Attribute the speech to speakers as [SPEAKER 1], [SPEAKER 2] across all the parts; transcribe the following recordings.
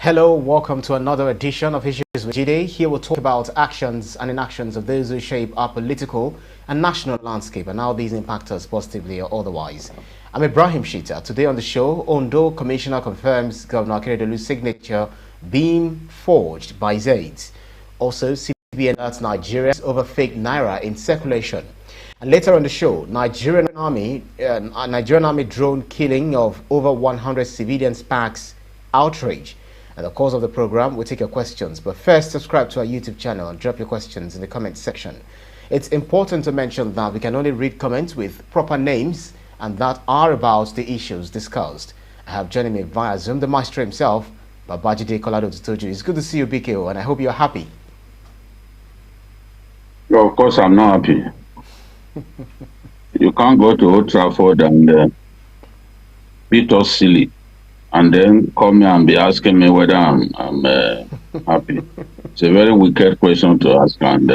[SPEAKER 1] Hello, welcome to another edition of Issues with JIDE. Here we'll talk about actions and inactions of those who shape our political and national landscape and how these impact us positively or otherwise. I'm Ibrahim Shita. Today on the show, Ondo Commissioner confirms Governor Akeredolu's signature being forged by JIDE. Also, CBN alerts Nigerians over fake Naira in circulation. And later on the show, Nigerian army drone killing of over 100 civilians sparks outrage. And the course of the program, we'll take your questions. But first, subscribe to our YouTube channel and drop your questions in the comment section. It's important to mention that we can only read comments with proper names and that are about the issues discussed. I have joining me via Zoom the maestro himself, Babajide Kolade-Otitoju. It's good to see you, BKO, and I hope you're happy.
[SPEAKER 2] Well, of course, I'm not happy. You can't go to Old Trafford and beat us silly, and then come here and be asking me whether I'm happy. It's a very wicked question to ask, and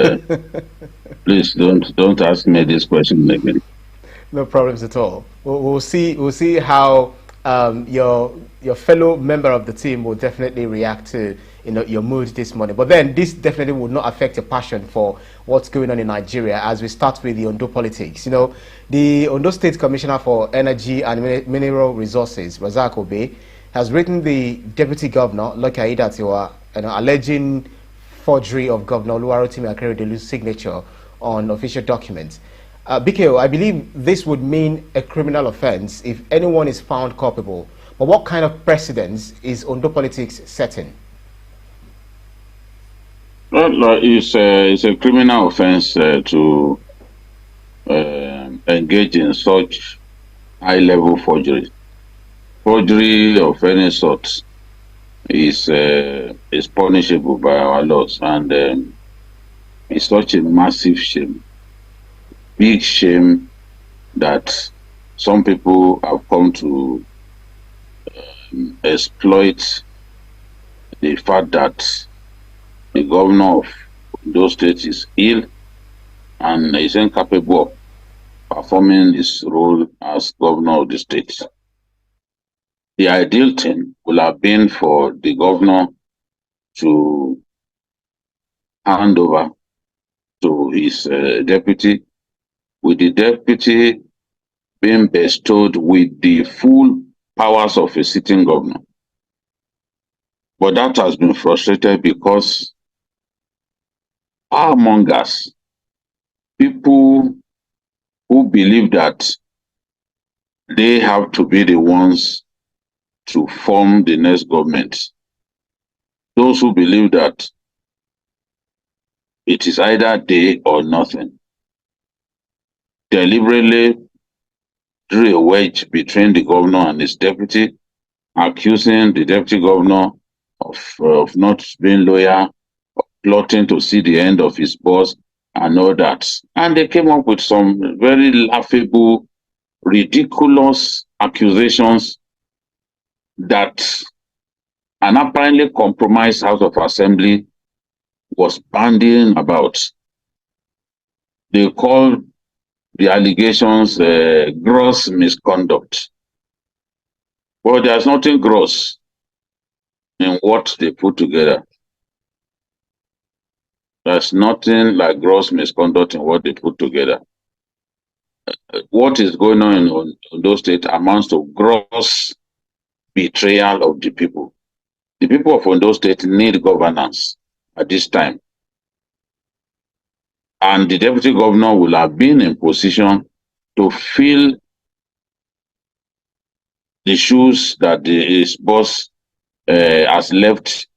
[SPEAKER 2] please don't ask me this question again.
[SPEAKER 1] No problems at all. We'll see how your fellow member of the team will definitely react to your mood this morning. But then this definitely would not affect your passion for what's going on in Nigeria. As we start with the Ondo politics, the Ondo State Commissioner for Energy and Mineral Resources, Razak Obe, has written the Deputy Governor, Lucky Aiyedatiwa, alleging forgery of Governor Oluwarotimi Akeredolu's signature on official documents. BKO, I believe this would mean a criminal offense if anyone is found culpable. But what kind of precedence is Ondo politics setting?
[SPEAKER 2] Well, it's a criminal offense to engage in such high-level forgery. Forgery of any sort is punishable by our laws, and it's such a massive shame, big shame, that some people have come to exploit the fact that the governor of those states is ill and is incapable of performing his role as governor of the state. The ideal thing would have been for the governor to hand over to his deputy, with the deputy being bestowed with the full powers of a sitting governor. But that has been frustrated because among us, people who believe that they have to be the ones to form the next government, those who believe that it is either they or nothing, deliberately drew a wedge between the governor and his deputy, accusing the deputy governor of not being loyal, of plotting to see the end of his boss, and all that. And they came up with some very laughable, ridiculous accusations that an apparently compromised House of Assembly was bandying about. They called the allegations gross misconduct. But there's nothing gross in what they put together. There's nothing like gross misconduct in what they put together. What is going on in those states amounts to gross betrayal of the people. The people of Ondo State need governance at this time. And the deputy governor will have been in position to fill the shoes that his boss has left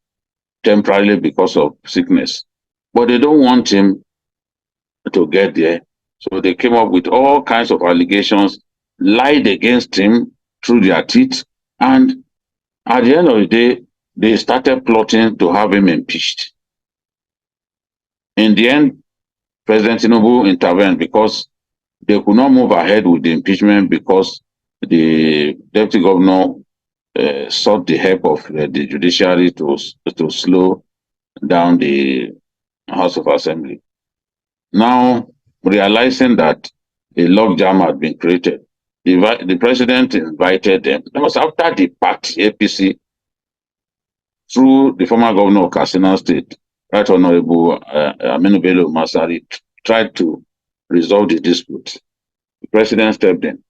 [SPEAKER 2] temporarily because of sickness. But they don't want him to get there. So they came up with all kinds of allegations, lied against him through their teeth, and at the end of the day, they started plotting to have him impeached. In the end, President Tinubu intervened because they could not move ahead with the impeachment because the deputy governor sought the help of the judiciary to slow down the House of Assembly. Now, realizing that a logjam had been created, the president invited them. That was after the party, APC, through the former governor of Katsina State, Right Honorable Aminu Bello Masari, tried to resolve the dispute. The president stepped in.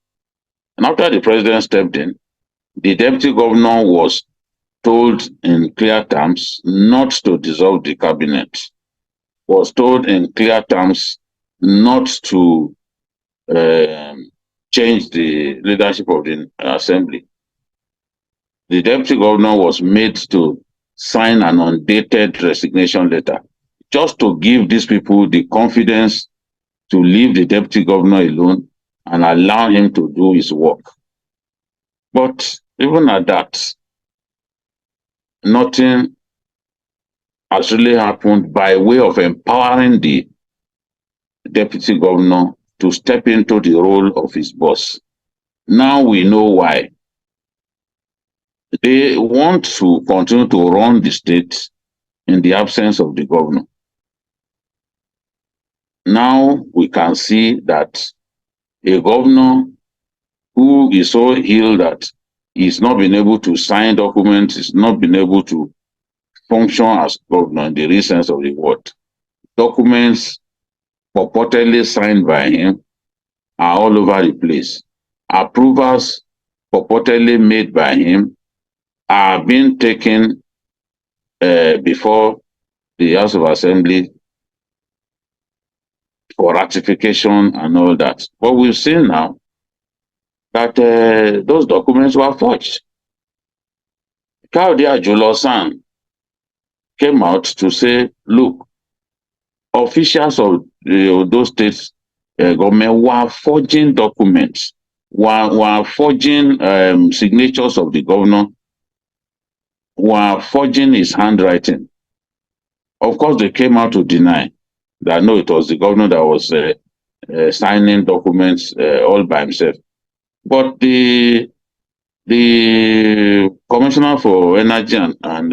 [SPEAKER 2] And after the president stepped in, the deputy governor was told in clear terms not to dissolve the cabinet, was told in clear terms not to change the leadership of the assembly. The deputy governor was made to sign an undated resignation letter just to give these people the confidence to leave the deputy governor alone and allow him to do his work. But even at that, nothing has really happened by way of empowering the deputy governor to step into the role of his boss. Now we know why. They want to continue to run the state in the absence of the governor. Now we can see that a governor who is so ill that he's not been able to sign documents, he's not been able to function as governor in the real sense of the word. Documents purportedly signed by him are all over the place. Approvals purportedly made by him are being taken before the House of Assembly for ratification and all that. But we've seen now that those documents were forged. Kayode Ajolosan came out to say, look, officials of those states government were forging documents, were forging signatures of the governor, were forging his handwriting. Of course, they came out to deny that no, it was the governor that was signing documents all by himself. But the Commissioner for Energy and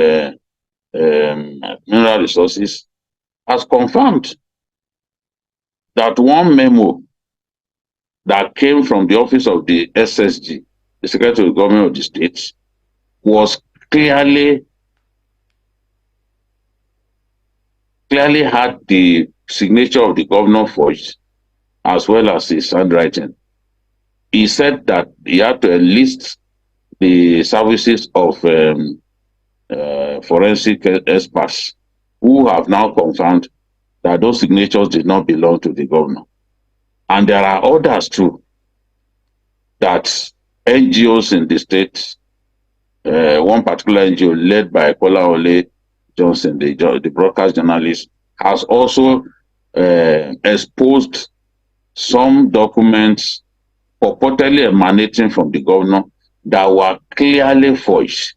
[SPEAKER 2] Mineral Resources has confirmed that one memo that came from the office of the SSG, the Secretary of Government of the State, was clearly had the signature of the governor forged as well as his handwriting. He said that he had to enlist the services of forensic experts who have now confirmed that those signatures did not belong to the governor. And there are others too, that NGOs in the state, one particular NGO led by Kolawole Johnson, the broadcast journalist, has also exposed some documents purportedly emanating from the governor that were clearly forged.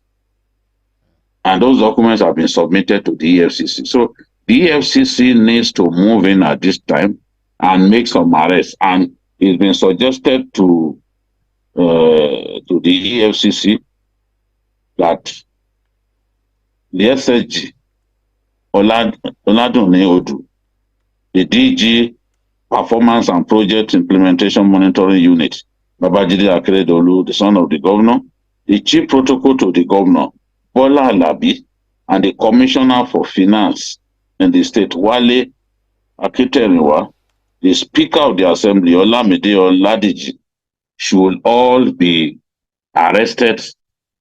[SPEAKER 2] And those documents have been submitted to the EFCC. So the EFCC needs to move in at this time and make some arrests. And it's been suggested to the EFCC that the SSG, Oladunni Odu, the DG Performance and Project Implementation Monitoring Unit, Babajide Akeredolu, the son of the governor, the Chief Protocol to the governor, Bola Alabi, and the Commissioner for Finance in the state, Wale Akiteruwa, the Speaker of the Assembly, Olamide Oladiji, should all be arrested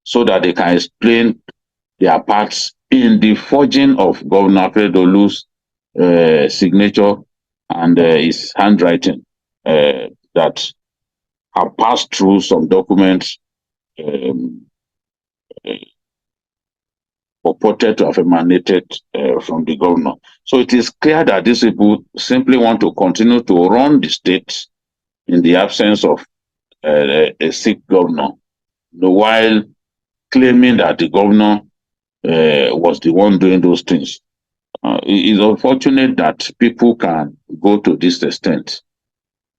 [SPEAKER 2] so that they can explain their parts in the forging of Governor Akeredolu's signature and his handwriting that have passed through some documents purported to have emanated from the governor. So it is clear that these people simply want to continue to run the state in the absence of a sick governor, while claiming that the governor was the one doing those things. It is unfortunate that people can go to this extent.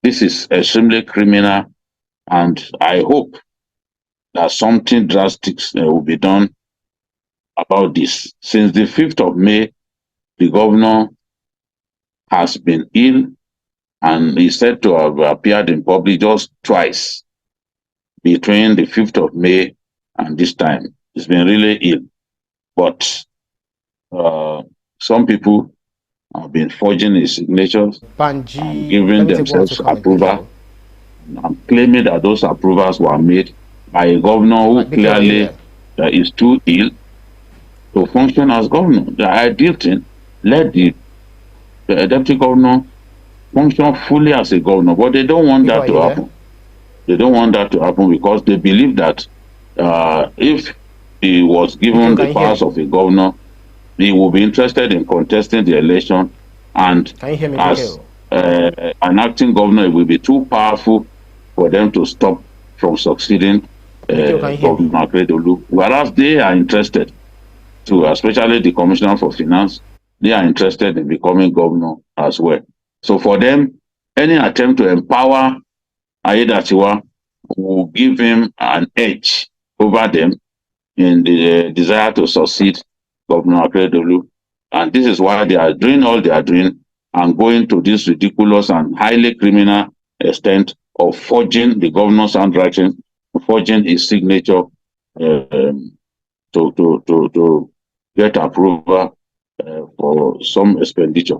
[SPEAKER 2] This is extremely criminal, and I hope that something drastic will be done about this. Since the 5th of May, the governor has been ill, and is said to have appeared in public just twice between the 5th of May and this time. He's been really ill. But some people have been forging his signatures and
[SPEAKER 1] Banji, let
[SPEAKER 2] giving
[SPEAKER 1] me take one or two
[SPEAKER 2] themselves
[SPEAKER 1] comments,
[SPEAKER 2] approval
[SPEAKER 1] BKO.
[SPEAKER 2] and claiming that those approvals were made by a governor
[SPEAKER 1] Right,
[SPEAKER 2] who
[SPEAKER 1] BKO, are you
[SPEAKER 2] clearly
[SPEAKER 1] there?
[SPEAKER 2] is too ill to function as governor. The ideal thing, let the deputy governor function fully as a governor, but they don't want
[SPEAKER 1] BKO,
[SPEAKER 2] that
[SPEAKER 1] are
[SPEAKER 2] to
[SPEAKER 1] you there?
[SPEAKER 2] happen. They don't want that to happen because they believe that if he was
[SPEAKER 1] BKO,
[SPEAKER 2] given
[SPEAKER 1] can
[SPEAKER 2] the
[SPEAKER 1] you hear
[SPEAKER 2] powers
[SPEAKER 1] me?
[SPEAKER 2] of a governor, he will be interested in contesting the election, and
[SPEAKER 1] Can you hear me,
[SPEAKER 2] as
[SPEAKER 1] BKO?
[SPEAKER 2] an acting governor, it will be too powerful for them to stop from succeeding
[SPEAKER 1] BKO, can you hear me?
[SPEAKER 2] Governor Akeredolu. Whereas they are interested to, especially the Commissioner for Finance, they are interested in becoming governor as well. So for them, any attempt to empower Aiyedatiwa will give him an edge over them in the desire to succeed Governor Akeredolu. And this is why they are doing all they are doing and going to this ridiculous and highly criminal extent of forging the governor's handwriting, forging his signature to get approval for some expenditure.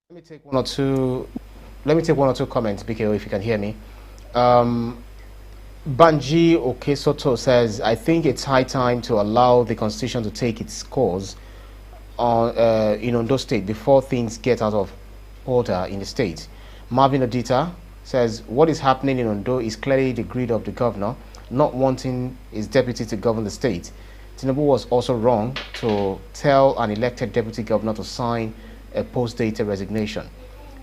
[SPEAKER 1] Let me take one or two. Let me take one or two comments, BKO, if you can hear me. Um, Banji Okesoto says, I think it's high time to allow the constitution to take its course in Ondo State before things get out of order in the state. Marvin Odita says, what is happening in Ondo is clearly the greed of the governor, not wanting his deputy to govern the state. Tinubu was also wrong to tell an elected deputy governor to sign a post-dated resignation.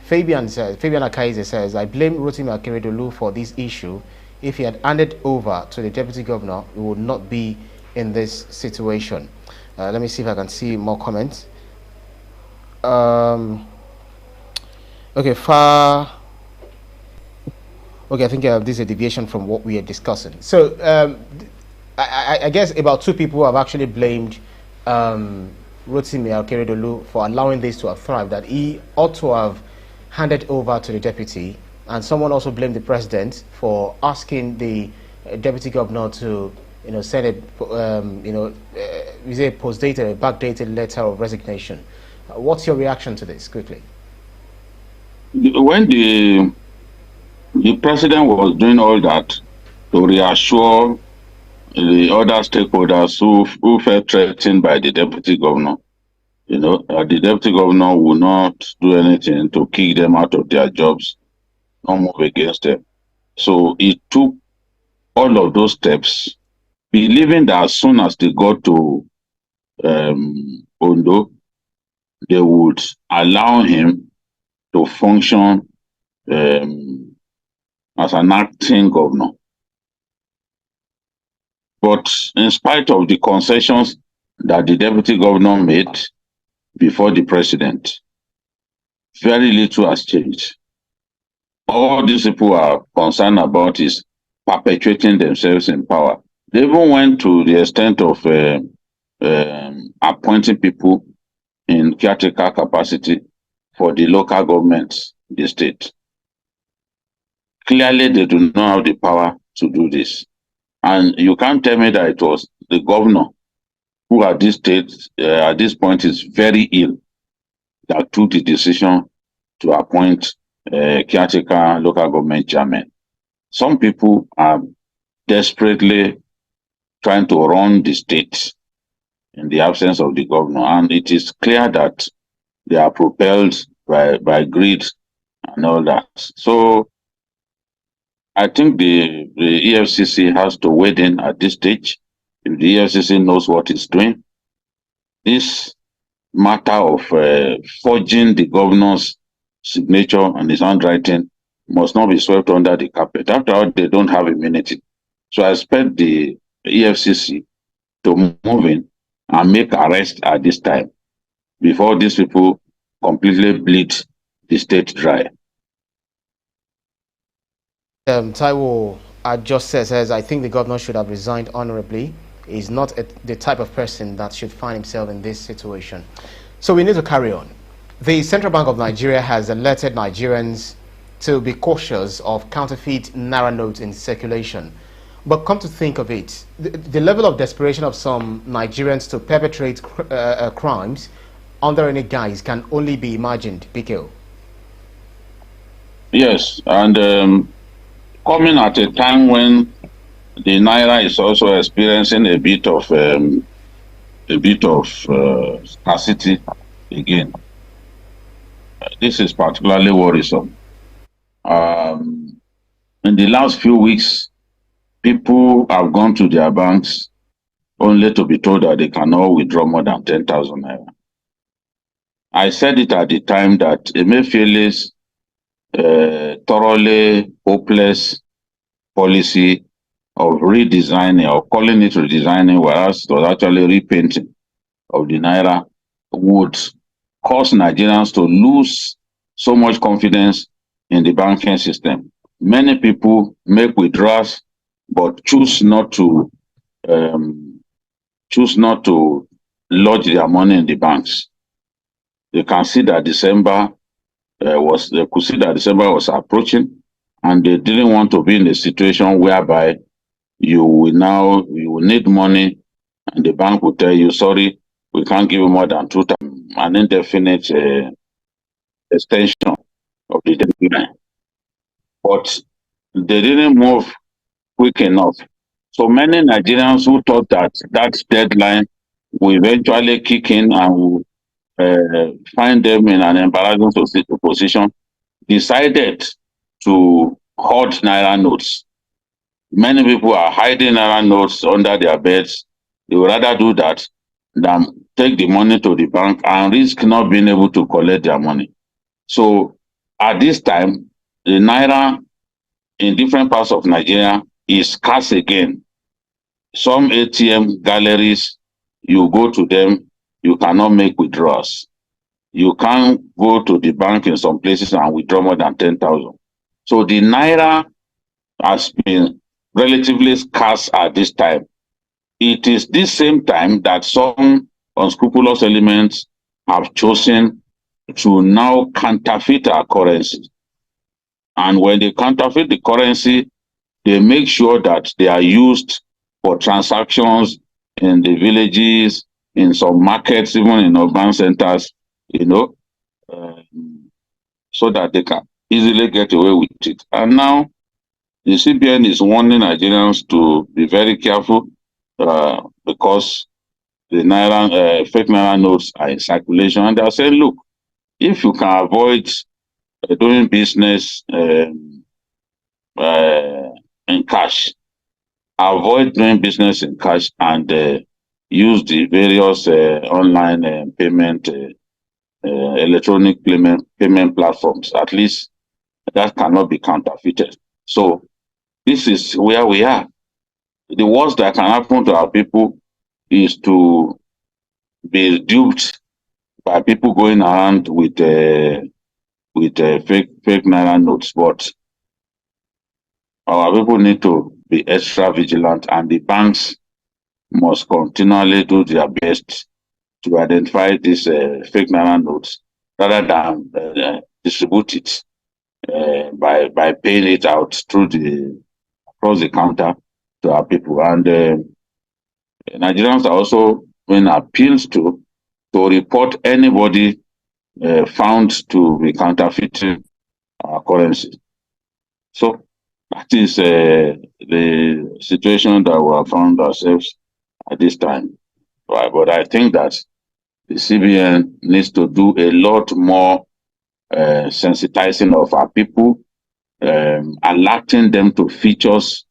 [SPEAKER 1] Fabian Akaize says, I blame Rotimi Akeredolu for this issue. If he had handed over to the deputy governor, we would not be in this situation. Let me see if I can see more comments. Okay, I think this is a deviation from what we are discussing. So I guess about two people have actually blamed Rotimi Akeredolu for allowing this to have thrived, that he ought to have handed over to the deputy, and someone also blamed the president for asking the deputy governor to, send a, a post-dated, a backdated letter of resignation. What's your reaction to this, quickly?
[SPEAKER 2] When the president was doing all that to reassure the other stakeholders who felt threatened by the deputy governor, the deputy governor will not do anything to kick them out of their jobs, not move against them. So he took all of those steps, believing that as soon as they got to Ondo, they would allow him to function as an acting governor. But in spite of the concessions that the deputy governor made before the president, very little has changed. All these people are concerned about is perpetuating themselves in power. They even went to the extent of appointing people in caretaker capacity for the local governments, the state. Clearly, they do not have the power to do this. And you can't tell me that it was the governor who at this point is very ill, that took the decision to appoint caretaker local government chairman. Some people are desperately trying to run the state in the absence of the governor, and it is clear that they are propelled by greed and all that. So I think the EFCC has to wade in at this stage. If the EFCC knows what it's doing, this matter of forging the governor's signature and his handwriting must not be swept under the carpet. After all, they don't have immunity. So I expect the EFCC to move in and make arrests at this time before these people completely bleed the state dry.
[SPEAKER 1] Taiwo just says, I think the governor should have resigned honorably. He's not the type of person that should find himself in this situation. So we need to carry on. The Central Bank of Nigeria has alerted Nigerians to be cautious of counterfeit Naira notes in circulation. But come to think of it, the level of desperation of some Nigerians to perpetrate crimes under any guise can only be imagined, PKO.
[SPEAKER 2] Yes, and coming at a time when the Naira is also experiencing a bit of scarcity again. This is particularly worrisome. In the last few weeks, people have gone to their banks only to be told that they cannot withdraw more than 10,000 naira. I said it at the time that Emefiele's thoroughly hopeless policy of redesigning or calling it redesigning, whereas it was actually repainting of the Naira, would cause Nigerians to lose so much confidence in the banking system. Many people make withdrawals, but choose not to lodge their money in the banks. They can see that December was approaching, and they didn't want to be in a situation whereby you will need money, and the bank will tell you, sorry, we can't give you more than 2 times, an indefinite extension of the deadline. But they didn't move quick enough. So many Nigerians who thought that deadline will eventually kick in and will find them in an embarrassing position, decided to hoard Naira notes. Many people are hiding Naira notes under their beds. They would rather do that than take the money to the bank and risk not being able to collect their money. So at this time, the Naira in different parts of Nigeria is scarce again. Some ATM galleries, you go to them, you cannot make withdrawals. You can't go to the bank in some places and withdraw more than 10,000. So the Naira has been relatively scarce at this time. It is this same time that some unscrupulous elements have chosen to now counterfeit our currency. And when they counterfeit the currency, they make sure that they are used for transactions in the villages, in some markets, even in urban centers, so that they can easily get away with it. And now the CBN is warning Nigerians to be very careful because the Naira, fake Naira notes are in circulation. And they're saying, look, if you can avoid doing business in cash, avoid doing business in cash and use the various online payment, electronic payment platforms. At least that cannot be counterfeited. So this is where we are. The worst that can happen to our people is to be duped by people going around with fake Naira notes. But our people need to be extra vigilant, and the banks must continually do their best to identify these fake Naira notes rather than distribute it by paying it out across the counter to our people. And Nigerians are also being appealed to report anybody found to be counterfeiting our currency. So that is the situation that we have found ourselves at this time. Right? But I think that the CBN needs to do a lot more sensitizing of our people, alerting them to features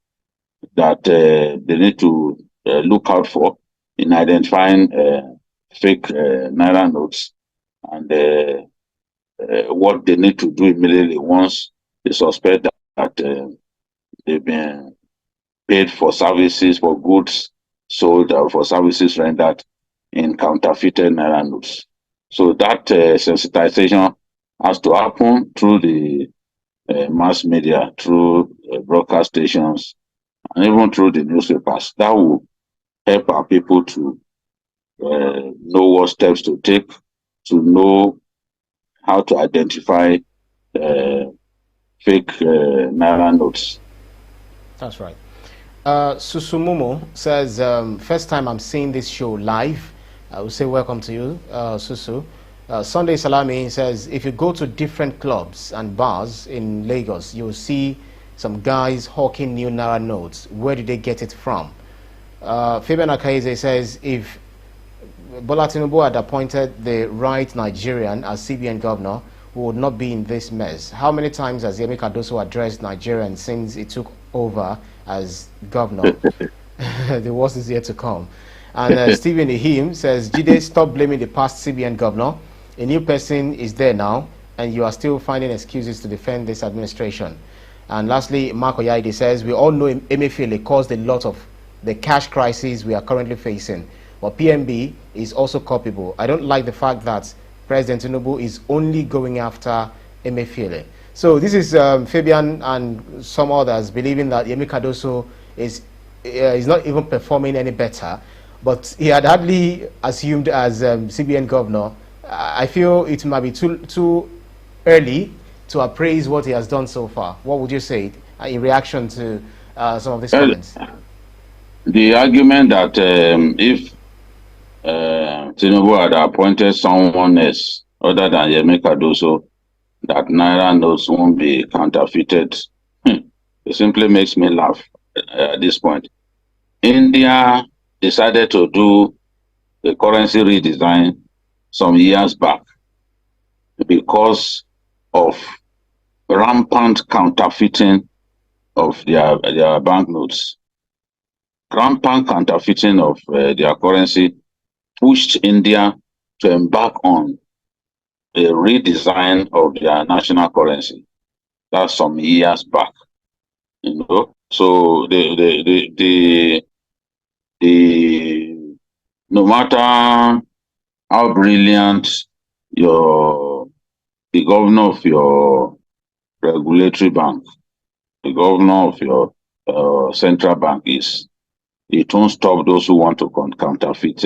[SPEAKER 2] that they need to look out for in identifying fake Naira notes, and what they need to do immediately once they suspect that they've been paid for services, for goods sold, or for services rendered in counterfeited Naira notes. So that sensitization has to happen through the mass media, through broadcast stations, and even through the newspapers. That will help our people to know what steps to take, to know how to identify fake Naira notes.
[SPEAKER 1] That's right. Susumumo says, first time I'm seeing this show live. I will say welcome to you, Susu. Sunday Salami says, if you go to different clubs and bars in Lagos, you'll see some guys hawking new Naira notes. Where did they get it from? Fabian Akaize says, if Bola Tinubu had appointed the right Nigerian as CBN governor, we would not be in this mess. How many times has Yemi Cardoso addressed Nigerians since he took over as governor? The worst is yet to come. And Stephen Ehim says, JIDE, stop blaming the past CBN governor. A new person is there now, and you are still finding excuses to defend this administration. And lastly, Mark Oyaide says, we all know Emefiele caused a lot of the cash crisis we are currently facing. But PMB is also culpable. I don't like the fact that President Tinubu is only going after Emefiele. So this is Fabian and some others believing that Yemi Cardoso is not even performing any better. But he had hardly assumed as CBN governor. I feel it might be too early to appraise what he has done so far. What would you say in reaction to some of these comments?
[SPEAKER 2] The argument that if Tinubu had appointed someone else other than Yemi Cardoso, that Naira notes won't be counterfeited, it simply makes me laugh at this point. India decided to do the currency redesign some years back because of rampant counterfeiting of their banknotes. Rampant counterfeiting of their currency pushed India to embark on a redesign of their national currency. That's some years back, you know. So no matter how brilliant the governor of your regulatory bank, the governor of your central bank is, it won't stop those who want to counterfeit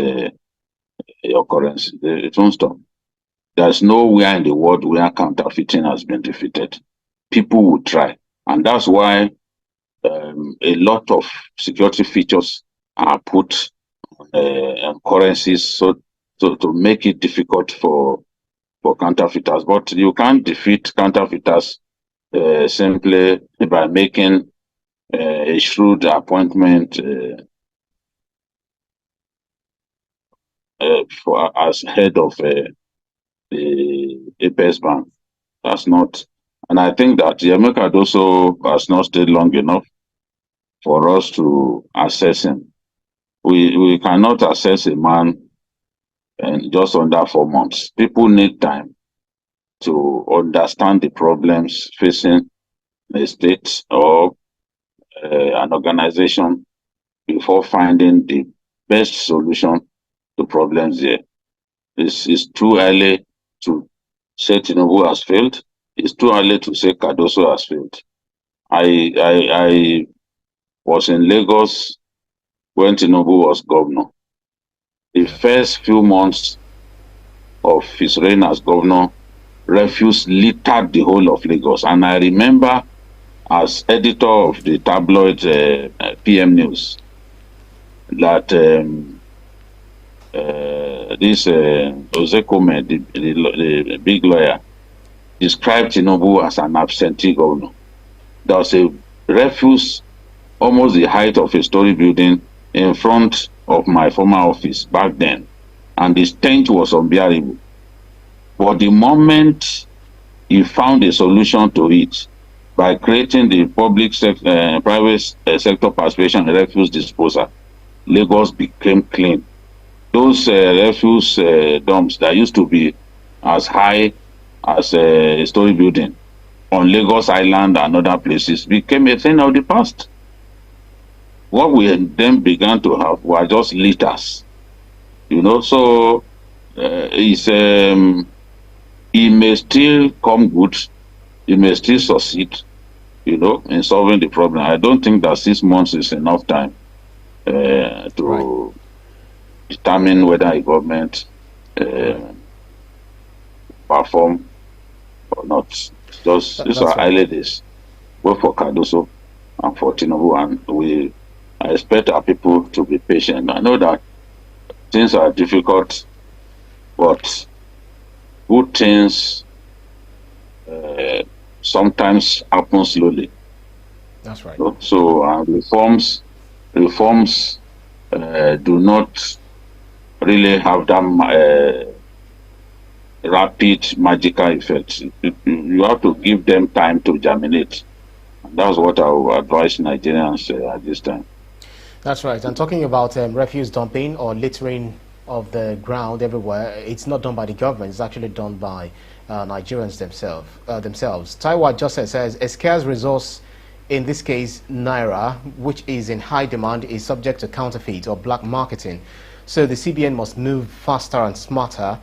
[SPEAKER 2] your currency. It won't stop. There's nowhere in the world where counterfeiting has been defeated. People will try. And that's why a lot of security features are put on currencies so to make it difficult for counterfeiters. But you can't defeat counterfeiters simply by making a shrewd appointment as head of the Apex Bank. That's not, and I think that Yemi Cardoso has not stayed long enough for us to assess him. We cannot assess a man in just under 4 months. People need time to understand the problems facing a state or an organization before finding the best solution to problems there. It's too early to say Tinubu has failed. It's too early to say Cardoso has failed. I was in Lagos when Tinubu was governor. The first few months of his reign as governor, refuse littered the whole of Lagos. And I remember as editor of the tabloid PM News that this Ozekome, the big lawyer, described Tinubu as an absentee governor. There was a refuse almost the height of a story building in front of my former office back then, and the stench was unbearable. But the moment he found a solution to it by creating the private sector participation in refuse disposal, Lagos became clean. Those refuse dumps that used to be as high as a story building on Lagos Island and other places became a thing of the past. What we then began to have were just litters, you know. So he may still come good, he may still succeed, you know, in solving the problem. I don't think that 6 months is enough time to determine whether a government perform or not. These are early days. both for Cardoso and for Tinubu, and I expect our people to be patient. I know that things are difficult, but good things sometimes happen slowly.
[SPEAKER 1] That's right.
[SPEAKER 2] So reforms do not really have that rapid magical effect. You have to give them time to germinate. And that's what I would advise Nigerians at this time.
[SPEAKER 1] That's right. And talking about refuse dumping or littering of the ground everywhere, it's not done by the government. It's actually done by Nigerians themselves. Taiwa Joseph says a scarce resource, in this case Naira, which is in high demand, is subject to counterfeit or black marketing. So the CBN must move faster and smarter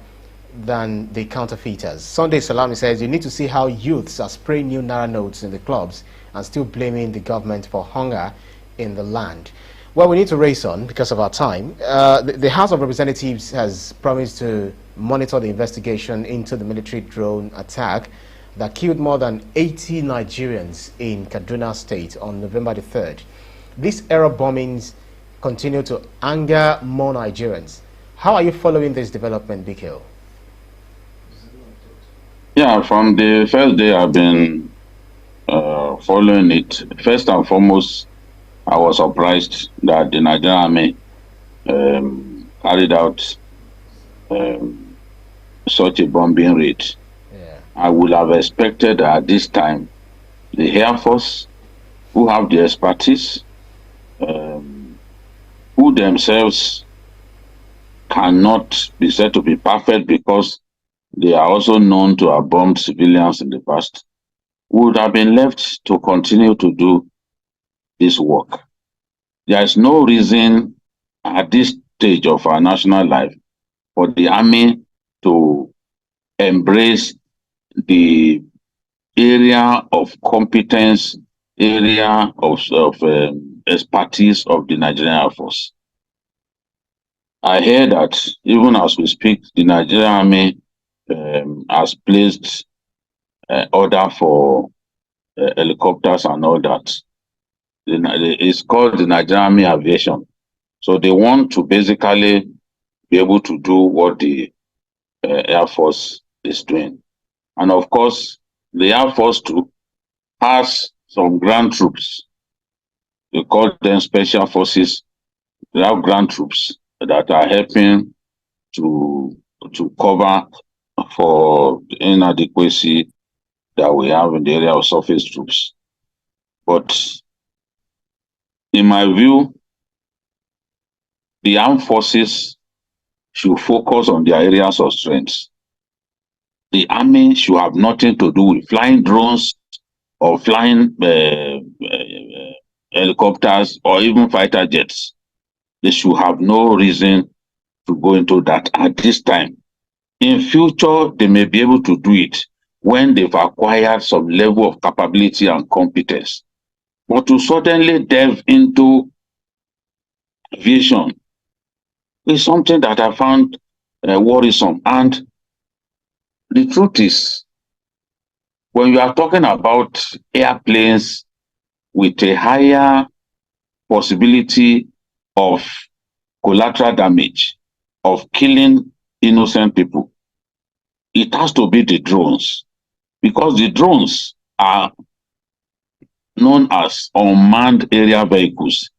[SPEAKER 1] than the counterfeiters. Sunday Salami says you need to see how youths are spraying new Naira notes in the clubs and still blaming the government for hunger in the land. Well, we need to race on because of our time. The House of Representatives has promised to monitor the investigation into the military drone attack that killed more than 80 Nigerians in Kaduna State on November the 3rd. These air bombings continue to anger more Nigerians. How are you following this development, Bikil?
[SPEAKER 2] Yeah, from the first day I've been following it. First and foremost, I was surprised that the Nigerian army carried out such a bombing raid.
[SPEAKER 1] Yeah.
[SPEAKER 2] I would have expected at this time the Air Force, who have the expertise, who themselves cannot be said to be perfect because they are also known to have bombed civilians in the past, would have been left to continue to do this work. There is no reason at this stage of our national life for the army to embrace the area of competence, area of expertise of the Nigerian Air Force. I hear that even as we speak, the Nigerian army has placed order for helicopters and all that. It's called the Nigerian Army Aviation. So they want to basically be able to do what the Air Force is doing. And of course, the Air Force too has some ground troops. They call them special forces. They have ground troops that are helping to cover for the inadequacy that we have in the area of surface troops. But in my view, the armed forces should focus on their areas of strength. The army should have nothing to do with flying drones or flying helicopters or even fighter jets. They should have no reason to go into that at this time. In future, they may be able to do it when they've acquired some level of capability and competence. But to suddenly delve into aviation is something that I found worrisome. And the truth is, when you are talking about airplanes with a higher possibility of collateral damage, of killing innocent people, it has to be the drones, because the drones are known as unmanned aerial vehicles.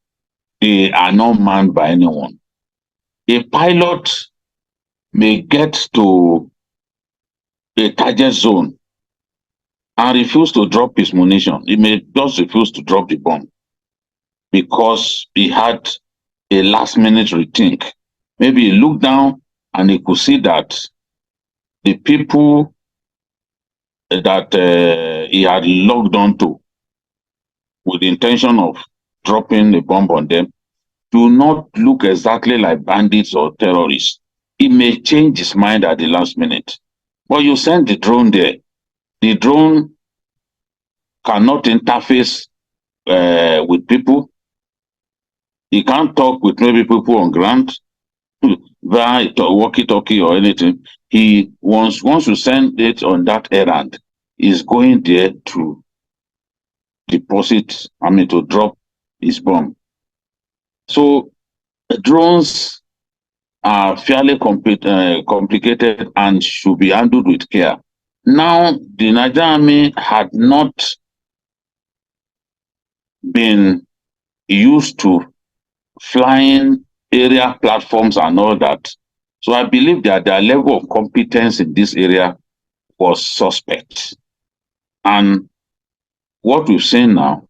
[SPEAKER 2] They are not manned by anyone. A pilot may get to a target zone and refuse to drop his munition. He may just refuse to drop the bomb because he had a last-minute rethink. Maybe he looked down and he could see that the people that he had logged onto with the intention of dropping a bomb on them do not look exactly like bandits or terrorists. He may change his mind at the last minute. But you send the drone there. The drone cannot interface with people. He can't talk with maybe people on ground via walkie-talkie or anything. He once you send it on that errand, is going there to deposit, to drop his bomb. So drones are fairly complicated and should be handled with care. Now, the Nigerian army had not been used to flying area platforms and all that. So I believe that their level of competence in this area was suspect. And what we've seen now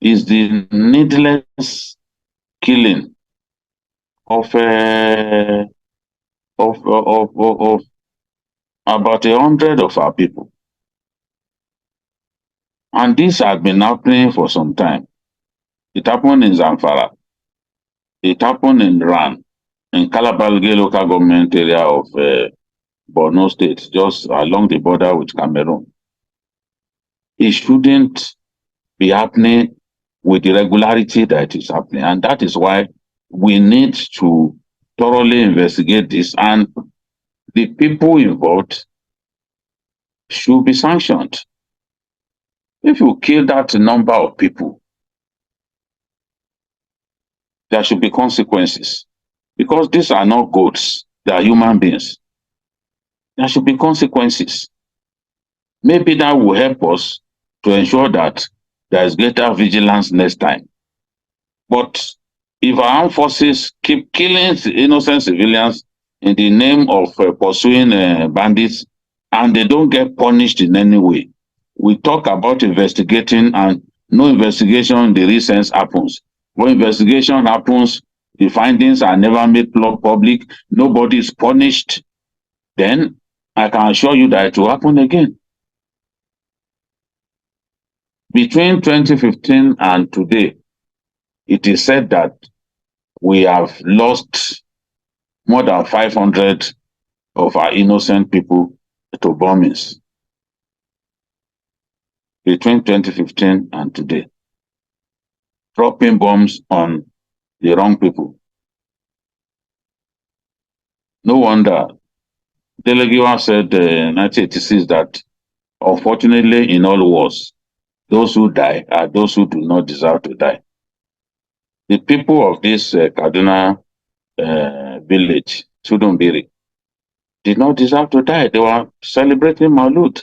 [SPEAKER 2] is the needless killing of about 100 of our people. And this had been happening for some time. It happened in Zamfara. It happened in Ran, in Kalabalge local government area of Borno State, just along the border with Cameroon. It shouldn't be happening with the regularity that is happening. And that is why we need to thoroughly investigate this, and the people involved should be sanctioned. If you kill that number of people, there should be consequences. Because these are not goats, they are human beings. There should be consequences. Maybe that will help us to ensure that there is greater vigilance next time. But if our armed forces keep killing innocent civilians in the name of pursuing bandits, and they don't get punished in any way, we talk about investigating, and no investigation in the real sense happens. When investigation happens, the findings are never made public, nobody is punished, then I can assure you that it will happen again. Between 2015 and today, it is said that we have lost more than 500 of our innocent people to bombings. Between 2015 and today, dropping bombs on the wrong people. No wonder Delegiwa said in 1986 that unfortunately in all wars, those who die are those who do not deserve to die. The people of this Kaduna village, Sudumbiri, did not deserve to die. They were celebrating Maulud.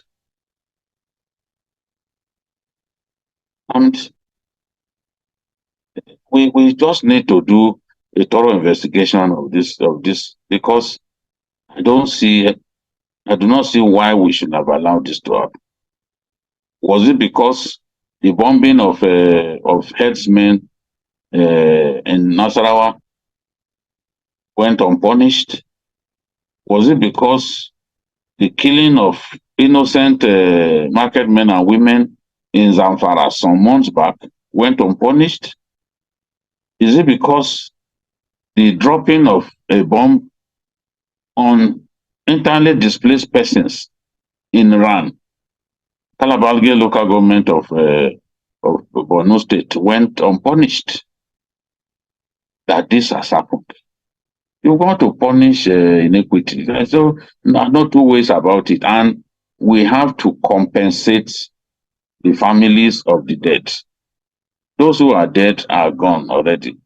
[SPEAKER 2] And we just need to do a thorough investigation of this because I do not see why we should have allowed this to happen. Was it because the bombing of herdsmen in Nasarawa went unpunished? Was it because the killing of innocent market men and women in Zamfara some months back went unpunished? Is it because the dropping of a bomb on internally displaced persons in Ran, Kalabalge local government of Borno State, went unpunished, that this has happened? You want to punish iniquity. So no two ways about it. And we have to compensate the families of the dead. Those who are dead are gone already,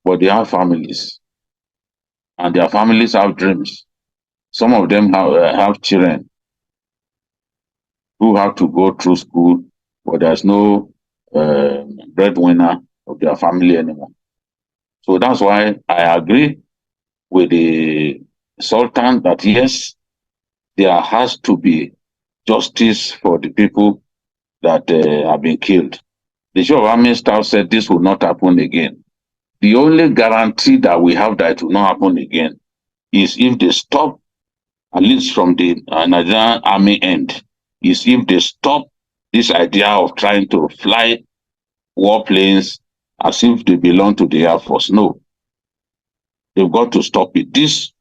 [SPEAKER 2] but they have families. And their families have dreams. Some of them have children who have to go through school, but there's no breadwinner of their family anymore. So that's why I agree with the Sultan that yes, there has to be justice for the people that have been killed. The Chief of Army Staff said this will not happen again. The only guarantee that we have that it will not happen again is if they stop, at least from the Nigerian Army end, is if they stop this idea of trying to fly warplanes as if they belong to the Air Force. No. They've got to stop it. This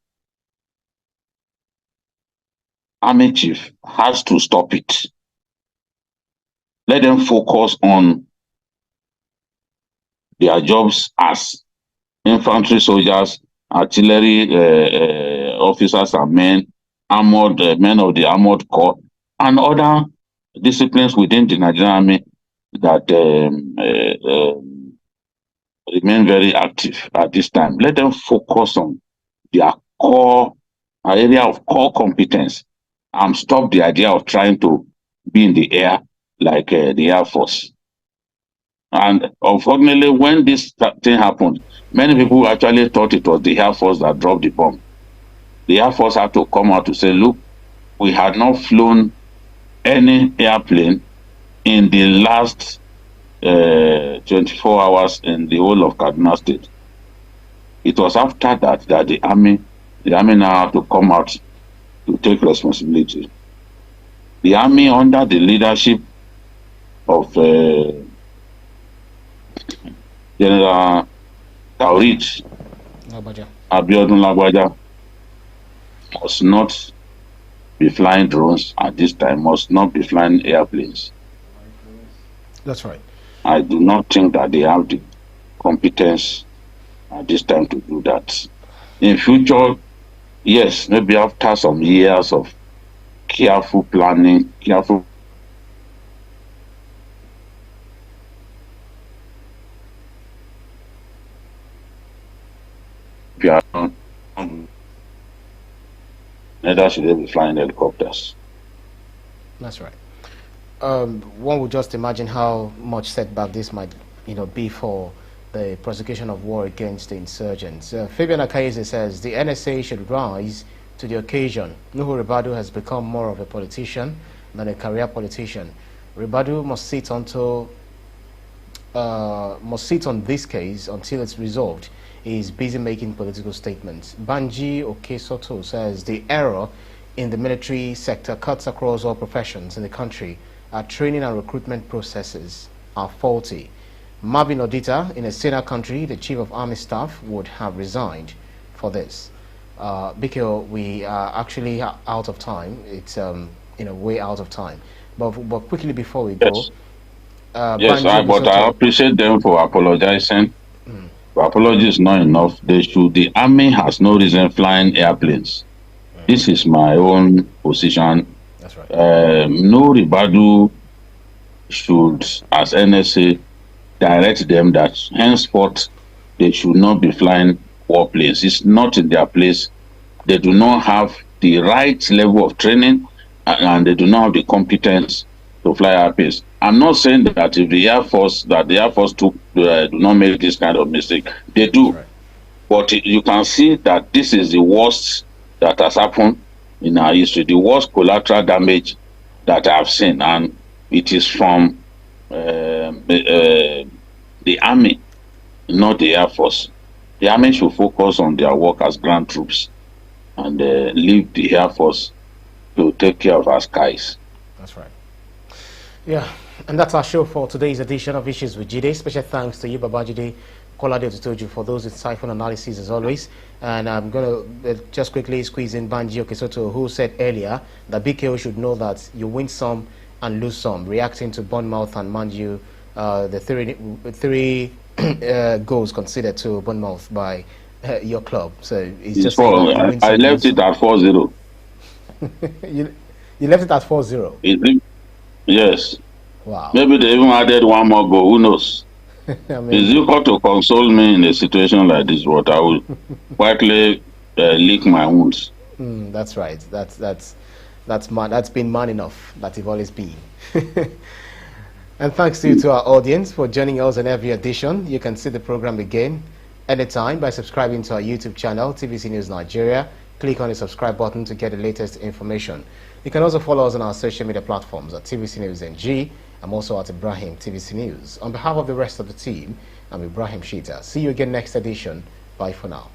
[SPEAKER 2] Army Chief has to stop it. Let them focus on their jobs as infantry soldiers, artillery officers and men, armored men of the armored corps, and other disciplines within the Nigerian Army that remain very active at this time. Let them focus on their core area of core competence and stop the idea of trying to be in the air like the Air Force. And unfortunately, when this thing happened, many people actually thought it was the Air Force that dropped the bomb. The Air Force had to come out to say, look, we had not flown any airplane in the last 24 hours in the whole of Kaduna State. It was after that that the army now had to come out to take responsibility. The army, under the leadership of General Outrage, Abiodun Lagbaja, must not be flying drones at this time, must not be flying airplanes.
[SPEAKER 1] That's right.
[SPEAKER 2] I do not think that they have the competence at this time to do that. In future, yes, maybe after some years of careful planning, careful neither should they be flying helicopters.
[SPEAKER 1] That's right. One would just imagine how much setback this might, be for the prosecution of war against the insurgents. Fabian Akaeze says the NSA should rise to the occasion. Nuhu Ribadu has become more of a politician than a career politician. Ribadu must sit on this case until it's resolved. He is busy making political statements. Banji Okesoto says the error in the military sector cuts across all professions in the country. Our training and recruitment processes are faulty. Marvin Odita, in a saner country, the chief of army staff would have resigned for this. Biko, we are actually out of time. It's way out of time. But quickly before we go,
[SPEAKER 2] yes, but I appreciate them for apologizing. Apology is not enough. The army has no reason flying airplanes. This is my own position.
[SPEAKER 1] That's right.
[SPEAKER 2] No Ribadu should, as NSA, direct them that henceforth they should not be flying warplanes. It's not in their place. They do not have the right level of training and they do not have the competence to fly airplanes. I'm not saying that if the Air Force do not make this kind of mistake, they do. Right. But you can see that this is the worst that has happened in our history, the worst collateral damage that I've seen, and it is from the army, not the Air Force. The army should focus on their work as ground troops and leave the Air Force to take care of our skies.
[SPEAKER 1] That's right. Yeah, and that's our show for today's edition of Issues with JIDE. Special thanks to you, Babajide Kolade-Otitoju, for those insightful analyses as always. And I'm going to just quickly squeeze in Banji Okesoto, who said earlier that BKO should know that you win some and lose some, reacting to Bournemouth and Man U, the three goals conceded to Bournemouth by your club. So it's just saying
[SPEAKER 2] I left it at 4-0.
[SPEAKER 1] You left it at 4-0?
[SPEAKER 2] Yes.
[SPEAKER 1] Wow.
[SPEAKER 2] Maybe they even added one more goal. Who knows? It's difficult to console me in a situation like this, but I will quietly lick my wounds.
[SPEAKER 1] That's right. That's been man enough that you've always been. And thanks to our audience for joining us in every edition. You can see the program again anytime by subscribing to our YouTube channel, TVC News Nigeria. Click on the subscribe button to get the latest information. You can also follow us on our social media platforms at TVC News NG. I'm also at Ibrahim TVC News. On behalf of the rest of the team, I'm Ibrahim Shita. See you again next edition. Bye for now.